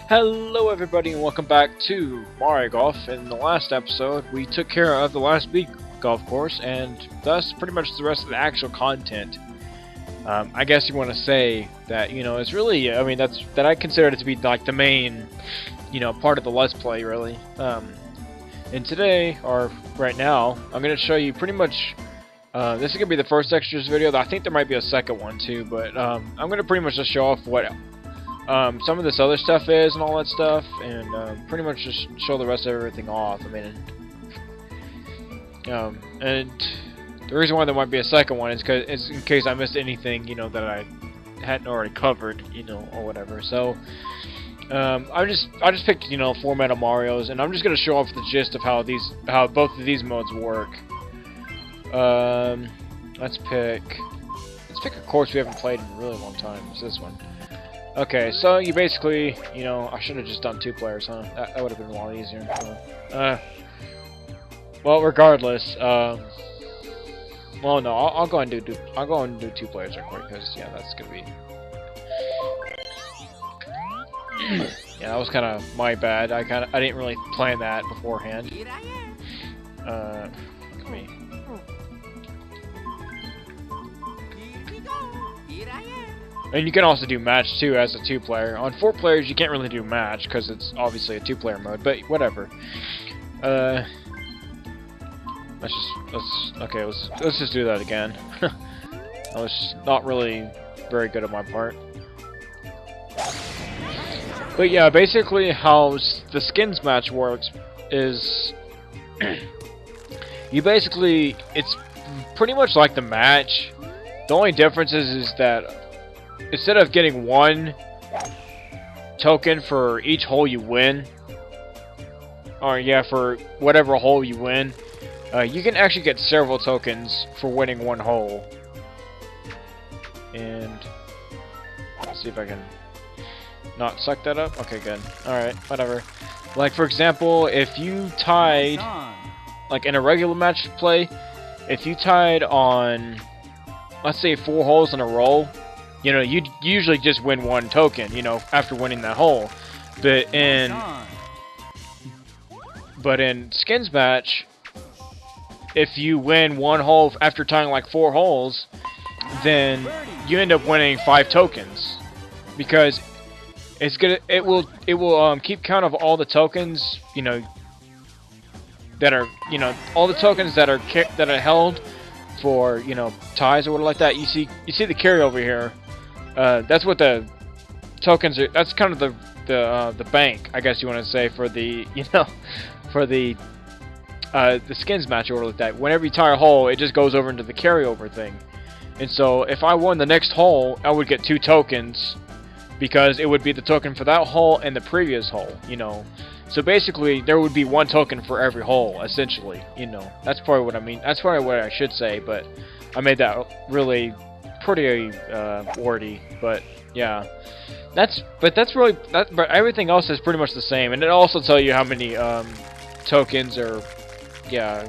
Hello everybody and welcome back to Mario Golf. In the last episode, we took care of the last big golf course and thus pretty much the rest of the actual content. I guess you want to say that, it's really, that I consider it to be like the main, part of the Let's Play really. And today, or right now, I'm going to show you pretty much, this is going to be the first extras video. I think there might be a second one too, but I'm going to pretty much just show off what some of this other stuff is and all that stuff, and pretty much just show the rest of everything off. And the reason why there might be a second one is because in case I missed anything, that I hadn't already covered, or whatever. So I just picked, format of Mario's, and I'm just gonna show off the gist of how both of these modes work. Let's pick a course we haven't played in a really long time. It's this one. Okay, so you basically, I should have just done 2 players, huh? That would have been a lot easier. Well, regardless, well, no, I'll go and do 2 players real quick, because yeah, that's gonna be. Yeah, that was kind of my bad. I didn't really plan that beforehand. Look at me. And you can also do match too as a 2-player. On 4 players, you can't really do match because it's obviously a 2-player mode. But whatever. Let's just do that again. That was not really very good on my part. But yeah, basically how the skins match works is it's pretty much like the match. The only difference is that instead of getting 1 token for each hole you win, or yeah, for whatever hole you win, you can actually get several tokens for winning 1 hole. And let's see if I can not suck that up. Okay, good. Alright, whatever. Like, for example, if you tied, like in a regular match play, if you tied on, let's say 4 holes in a row, you'd usually just win 1 token, after winning that hole. But in skins match, if you win 1 hole after tying like 4 holes, then you end up winning 5 tokens, because it will keep count of all the tokens, that are all the tokens that are held for ties or whatever like that. You see the carryover here. That's what the tokens are. That's kind of the bank, I guess you want to say, for the for the skins match or whatever like that. Whenever you tie a hole, it just goes over into the carryover thing. And so if I won the next hole, I would get 2 tokens, because it would be the token for that hole and the previous hole. So basically, there would be 1 token for every hole, essentially. That's probably what I mean. That's probably what I should say, but I made that really pretty wordy. But yeah, but everything else is pretty much the same, and it also tells you how many tokens, or yeah,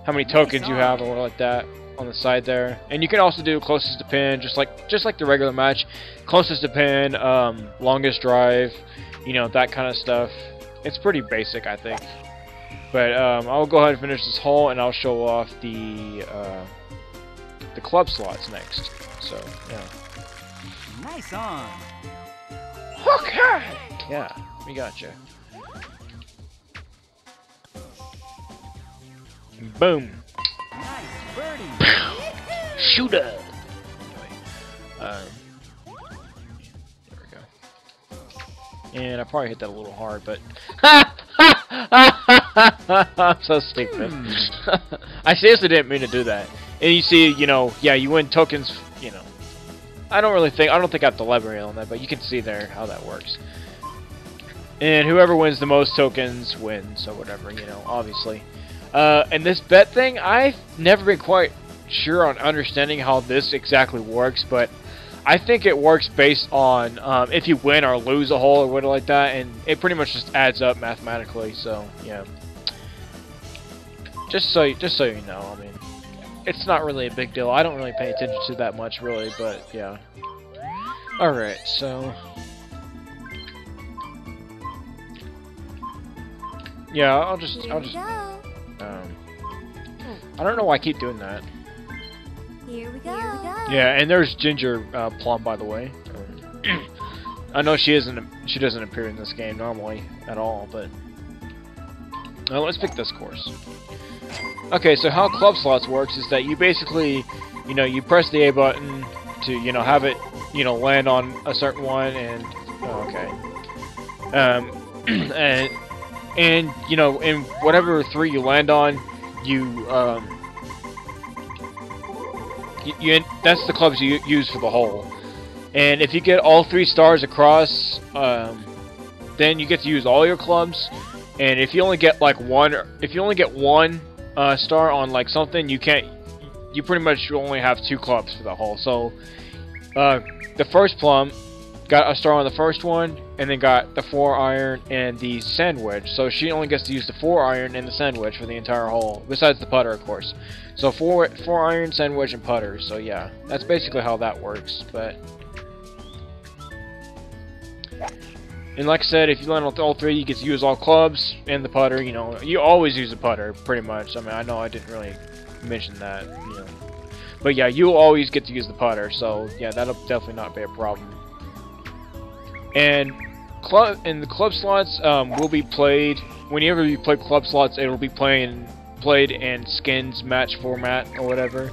how many tokens you have or whatever like that on the side there. And you can also do closest to pin, just like the regular match. Closest to pin, longest drive, that kind of stuff. It's pretty basic, I think. But I'll go ahead and finish this hole, and I'll show off the club slots next. So yeah. Nice on. Okay. Yeah, we got you. Boom. Nice birdie. Shooter. Anyway, there we go. And I probably hit that a little hard, but I'm so stupid. I seriously didn't mean to do that. And you see, yeah, you win tokens. I don't think I have to elaborate on that, but you can see there how that works. And whoever wins the most tokens wins, or whatever, obviously. And this bet thing, I've never been quite sure on understanding how this exactly works, but I think it works based on if you win or lose a hole or whatever like that, and it pretty much just adds up mathematically. So yeah, just so you know, it's not really a big deal. I don't really pay attention to that much, really, but yeah. Alright, so Yeah, I'll just I don't know why I keep doing that. Here we go. Yeah, and there's Ginger Plum, by the way. I know she doesn't appear in this game normally at all, but let's pick this course. Okay, so how club slots works is that you basically, you press the A button to, have it, land on a certain one, and and in whatever 3 you land on, that's the clubs you use for the hole. And if you get all 3 stars across, then you get to use all your clubs. And if you only get like one star on like something, you pretty much only have 2 clubs for the hole. So the first plum got a star on the first one, and then got the 4 iron and the sandwich. So she only gets to use the 4 iron and the sandwich for the entire hole, besides the putter, of course. So 4 iron, sandwich, and putter. So yeah, that's basically how that works. And like I said, if you land on all 3, you get to use all clubs and the putter. You always use the putter, pretty much. I mean, I know I didn't really mention that, but yeah, you always get to use the putter. So yeah, that'll definitely not be a problem. And the club slots will be played whenever you play club slots. It will be played in skins match format or whatever.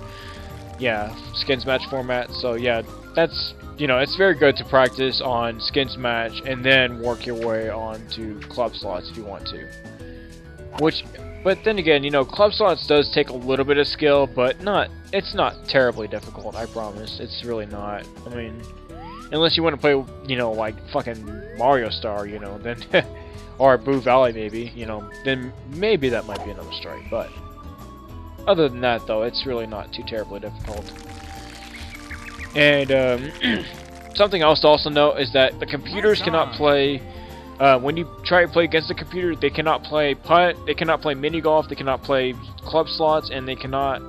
Yeah, skins match format. So yeah, that's it's very good to practice on skins match and then work your way on to club slots if you want to. But then again, club slots does take a little bit of skill, but it's not terribly difficult. I promise, it's really not. I mean, unless you want to play, like fucking Mario Star, then, or Boo Valley maybe, then maybe that might be another story. But other than that, though, it's really not too terribly difficult. And something else to also note is that the computers cannot play. When you try to play against the computer, they cannot play putt, they cannot play mini golf, they cannot play club slots, and they cannot.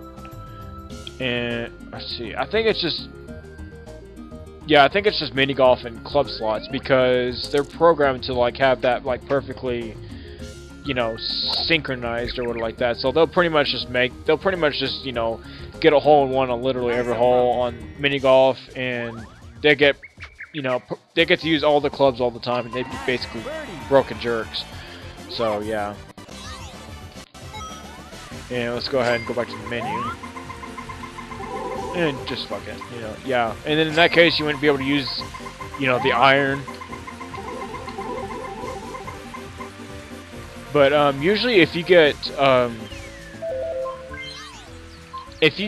And let's see, I think it's just mini golf and club slots, because they're programmed to like have that like perfectly, synchronized or whatever like that. So they'll pretty much just get a hole in one on literally every hole on mini golf, and they get to use all the clubs all the time, and they'd be basically broken jerks. So yeah. And let's go ahead and go back to the menu. And just fuck it, yeah. And then in that case, you wouldn't be able to use, the iron. But usually, if you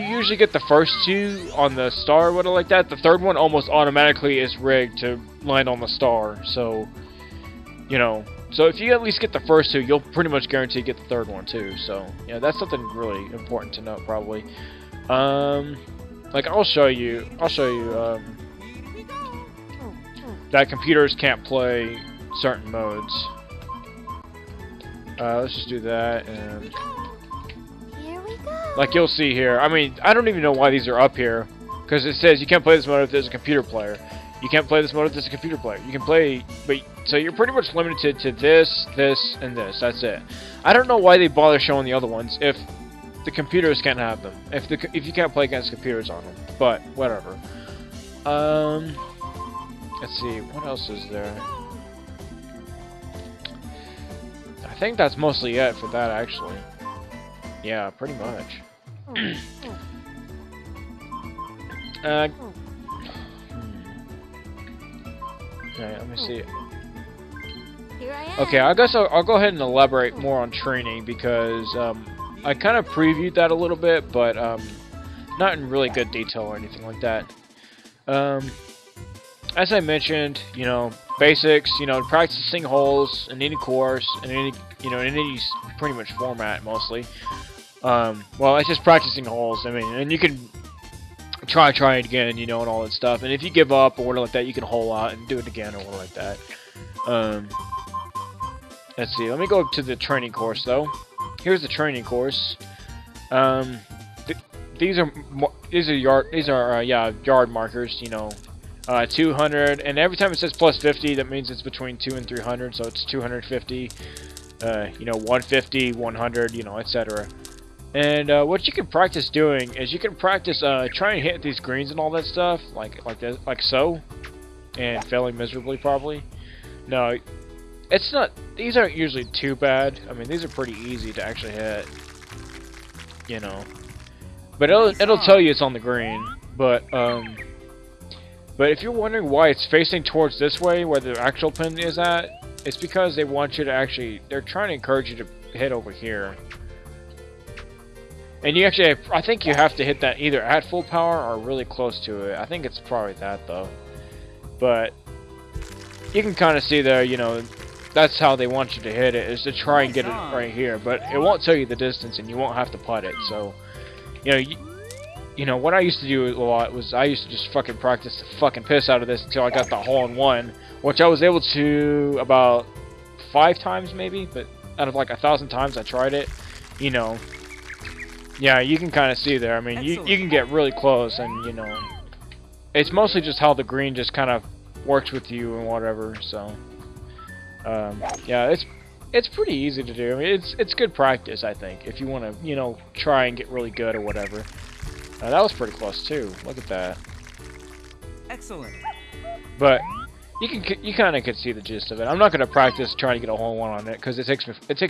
usually get the first 2 on the star or whatever like that, the third one almost automatically is rigged to land on the star. So, so if you at least get the first 2, you'll pretty much guarantee get the third one too. So, yeah, that's something really important to note, probably. Like I'll show you that computers can't play certain modes. Let's just do that, and Here we go. like you'll see here. I mean, I don't even know why these are up here, because it says you can't play this mode if there's a computer player. You can't play this mode if there's a computer player. You can play, but so you're pretty much limited to this, this, and this. That's it. I don't know why they bother showing the other ones if the computers can't have them. If you can't play against computers on them, but whatever. Let's see, what else is there? I think that's mostly it for that, actually. Yeah, pretty much. Okay, let me see. Here I am. Okay, I guess I'll go ahead and elaborate more on training, because I kind of previewed that a little bit, but not in really good detail or anything like that. As I mentioned, basics, practicing holes in any course, in any, in any pretty much format, mostly. Well, it's just practicing holes. I mean, and you can try it again, and all that stuff. And if you give up or whatever like that, you can hole out and do it again or whatever like that. Let's see. Let me go to the training course, though. Here's the training course. These are yard markers. 200, and every time it says plus 50, that means it's between 2 and 300, so it's 250. You know, 150, 100, you know, etc. And what you can practice doing is you can practice trying to hit these greens and all that stuff, like so, and failing miserably probably. No, it's not. These aren't usually too bad. I mean, these are pretty easy to actually hit. You know, but it'll tell you it's on the green. But if you're wondering why it's facing towards this way, where the actual pin is at, it's because they want you to actually. They're trying to encourage you to hit over here. And you actually, I think you have to hit that either at full power or really close to it. I think it's probably that though. But you can kind of see there, you know, that's how they want you to hit it, is to try and get it right here. But it won't tell you the distance, and you won't have to putt it. So, you know, what I used to do a lot was I used to just fucking practice the fucking piss out of this until I got the hole-in-one, which I was able to about 5 times maybe. But out of like 1,000 times I tried it, you know. Yeah, you can kind of see there. I mean, you can get really close, and you know, it's mostly just how the green just kind of works with you and whatever. So, yeah, it's pretty easy to do. I mean, it's good practice, I think, if you want to, you know, try and get really good or whatever. That was pretty close too. Look at that. Excellent. But you kind of could see the gist of it. I'm not gonna practice trying to get a hole-in-one on it because it takes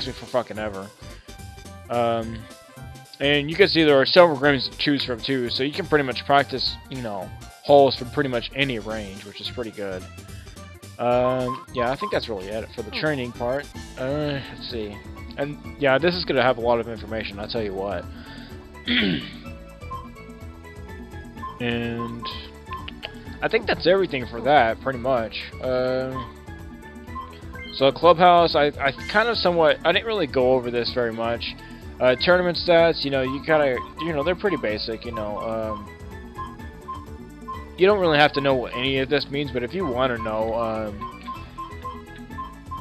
me for fucking ever. And you can see there are several greens to choose from too, so you can pretty much practice, you know, holes from pretty much any range, which is pretty good. Yeah, I think that's really it for the training part. Let's see. And yeah, this is gonna have a lot of information, I'll tell you what. And I think that's everything for that, pretty much. So Clubhouse, I kind of somewhat, I didn't really go over this very much. Tournament stats, you know, you kind of, you know, they're pretty basic, you know. You don't really have to know what any of this means, but if you want to know,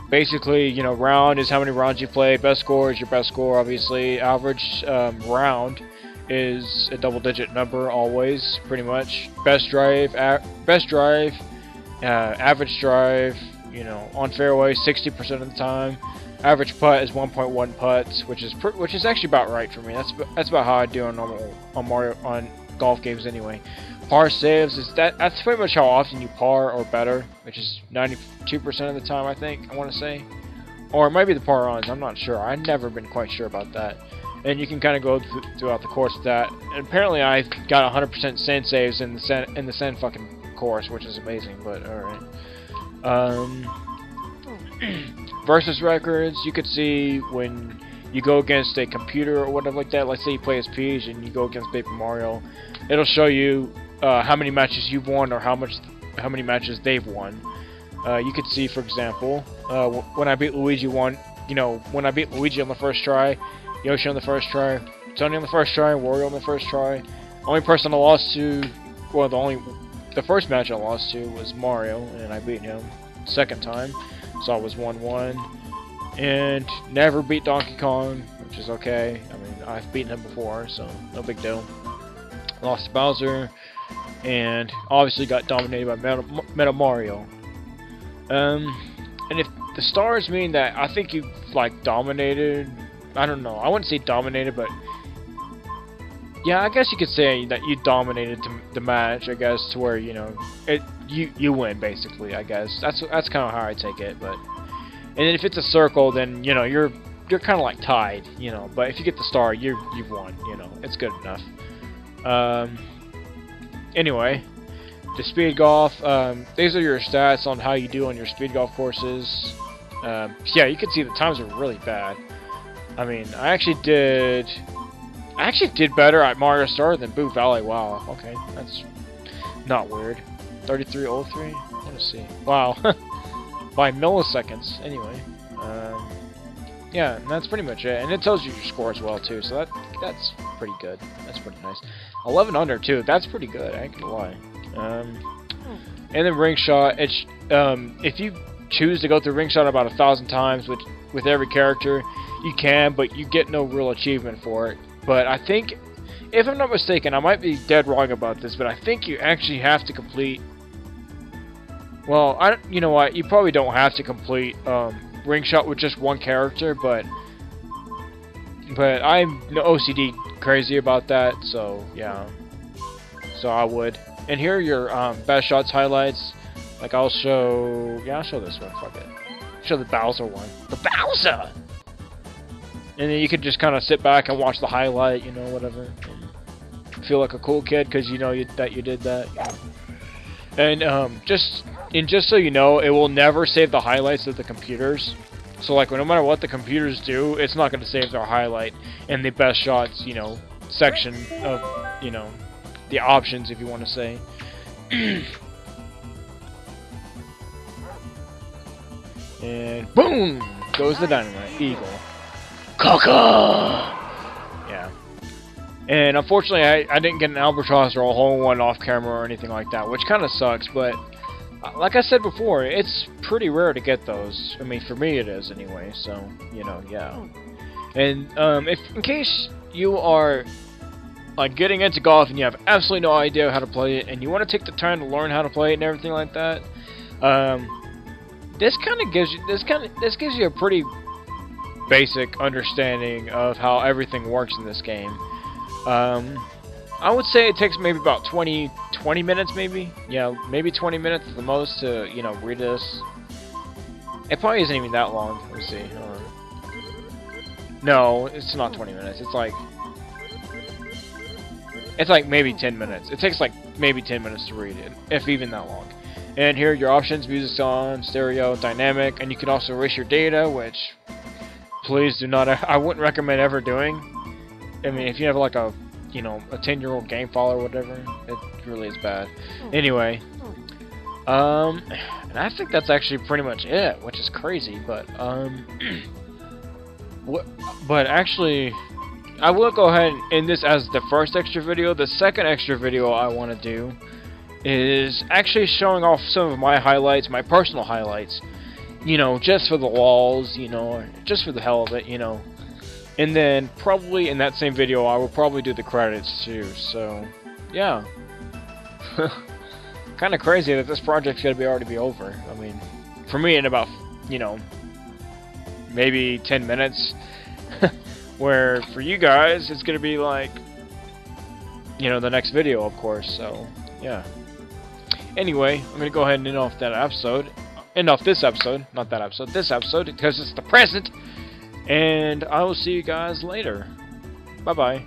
basically, you know, round is how many rounds you play, best score is your best score, obviously. Average round is a double-digit number, always, pretty much. Best drive, average drive, you know, on fairway 60% of the time. Average putt is 1.1 putts, which is actually about right for me. That's about how I do on golf games anyway. Par saves is that's pretty much how often you par or better, which is 92% of the time, I think, I want to say. Or it might be the par-ons, I'm not sure. I've never been quite sure about that. And you can kind of go throughout the course of that. And apparently I got 100% sand saves in the sand fucking course, which is amazing, but alright. Versus records, you could see when you go against a computer or whatever like that. Let's say you play as Peach and you go against Paper Mario. It'll show you how many matches you've won or how many matches they've won. You could see, for example, when I beat Luigi when I beat Luigi on the first try, Yoshi on the first try, Tony on the first try, Wario on the first try. Only person I lost to, well, the first match I lost to was Mario, and I beat him second time. So I was 1-1, and never beat Donkey Kong, which is okay. I mean, I've beaten him before, so no big deal. Lost to Bowser, and obviously got dominated by Meta Mario. And if the stars mean that I think you like dominated, I don't know. I wouldn't say dominated, but yeah, I guess you could say that you dominated the match. I guess to where you win basically. I guess that's kind of how I take it. But and then if it's a circle, then you know you're kind of like tied. You know, but if you get the star, you've won. You know, it's good enough. Anyway, the speed golf. These are your stats on how you do on your speed golf courses. Yeah, you can see the times are really bad. I mean, I actually did better at Mario Star than Boo Valley. Wow, okay, that's not weird. 3303? Let me see. Wow, by milliseconds. Anyway, yeah, and that's pretty much it. And it tells you your score as well too, so that's pretty good. That's pretty nice. 11 under too. That's pretty good. I ain't gonna lie. And then ring shot. It's if you choose to go through ring shot about 1,000 times with every character, you can, but you get no real achievement for it. But I think, if I'm not mistaken, I might be dead wrong about this, but I think you actually have to complete. Well, you know what? You probably don't have to complete ring shot with just one character, but I'm no OCD crazy about that, so yeah. So I would. And here are your best shots highlights. Like I'll show this one. Fuck it. Show the Bowser one. The Bowser. And then you could just kind of sit back and watch the highlight, you know, whatever. And feel like a cool kid because you know that you did that. You know? And just so you know, it will never save the highlights of the computers. So like, no matter what the computers do, it's not going to save their highlight in the best shots, you know, section of, you know, the options, if you want to say. And boom goes the dynamite eagle. Caca! Yeah. And unfortunately, I didn't get an albatross or a hole in one off camera or anything like that, which kind of sucks. But like I said before, it's pretty rare to get those. I mean, for me it is anyway. So you know, yeah. And if in case you are like getting into golf and you have absolutely no idea how to play it, and you want to take the time to learn how to play it and everything like that, this gives you a pretty basic understanding of how everything works in this game. I would say it takes maybe about 20 minutes, maybe. Yeah, maybe 20 minutes at the most to, you know, read this. It probably isn't even that long. Let me see. No, it's not 20 minutes. It's like maybe 10 minutes. It takes like maybe 10 minutes to read it, if even that long. And here are your options: music on, stereo, dynamic, and you can also erase your data, which please do not. I wouldn't recommend ever doing. I mean, if you have like a, you know, a 10-year-old game file or whatever, it really is bad. Anyway, and I think that's actually pretty much it, which is crazy. But but actually, I will go ahead and end this as the first extra video. The second extra video I want to do is actually showing off some of my highlights, my personal highlights, you know, just for the walls, you know, or just for the hell of it, you know. And then probably in that same video I will probably do the credits too. So yeah. Kind of crazy that this project's gonna already be over. I mean, for me in about, you know, maybe 10 minutes. Where for you guys it's gonna be like, you know, the next video, of course. So yeah. Anyway, I'm gonna go ahead and end off that episode. End off this episode, not that episode. This episode, because it's the present. And I will see you guys later. Bye bye.